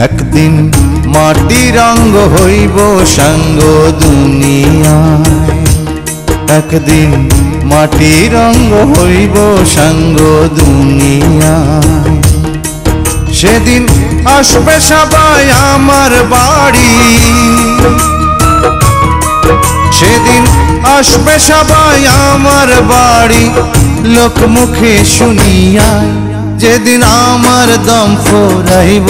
একদিন মাটির অঙ্গ হইব সাঙ্গ দুনিয়ায়, একদিন মাটির অঙ্গ হইব সাঙ্গ দুনিয়ায়। সেদিন আসবে সবাই আমার বাড়ি, সেদিন আসবে সবাই আমার বাড়ি, লোকমুখে শুনিয়া যেদিন আমার দম ফুরাইব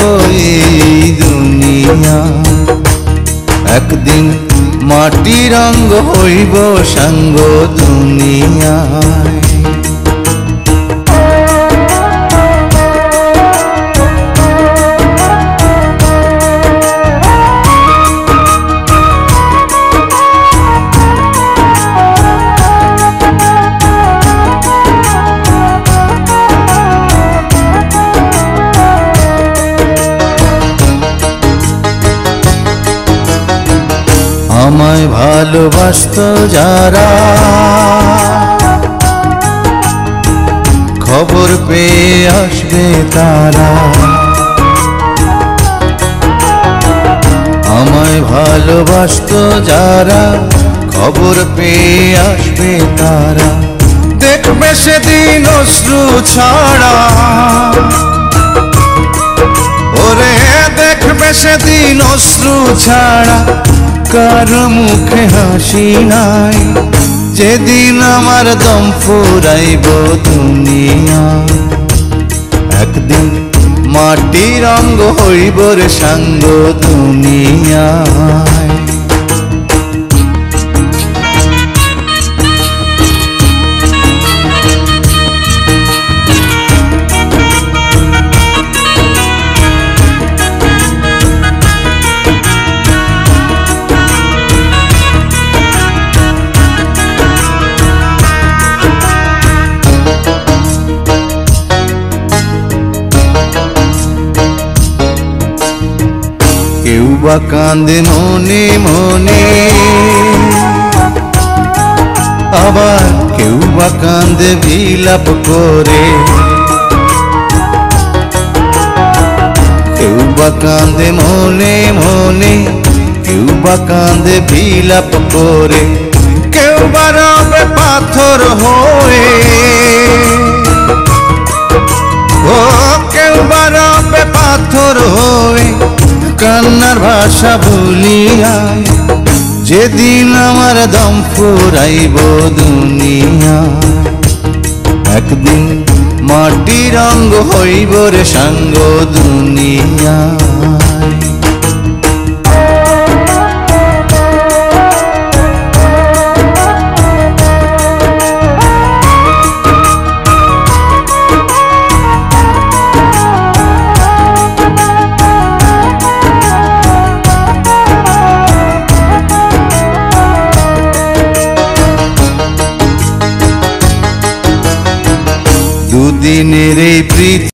এই দুনিয়া। একদিন মাটির অঙ্গ হইব সাঙ্গ দুনিয়ায়। আমায় ভালোবাসতো যারা, খবর পেয়ে আসবে তারা। আমায় ভালোবাসতো যারা, খবর পেয়ে আসবে তারা। দেখবে সেদিন অশ্রু ছাড়া, ওরে দেখবে সেদিন অশ্রু ছাড়া, কার মুখে হাসি নাই। যেদিন আমার দম ফুরাইব দুনিয়া, একদিন মাটির অঙ্গ হইব রে সাঙ্গ দুনিয়ায়। কেউ বা কান্দে মনে মনে, আবার কেউ বা কান্দে বিলাপ করে। কেউ বা কান্দে মনে মনে, কেউ বা কান্দে বিলাপ করে। কেউ বা রবে পাথর হয়ে, ও কেউ বা রবে পাথর হয়ে, কান্নার ভাষা ভুলিয়ায়। যেদিন আমার দম ফুরাইব দুনিয়ায়, একদিন মাটির অঙ্গ হইব রে সাঙ্গ দুনিয়ায়। দুদিনের এই প্রীতি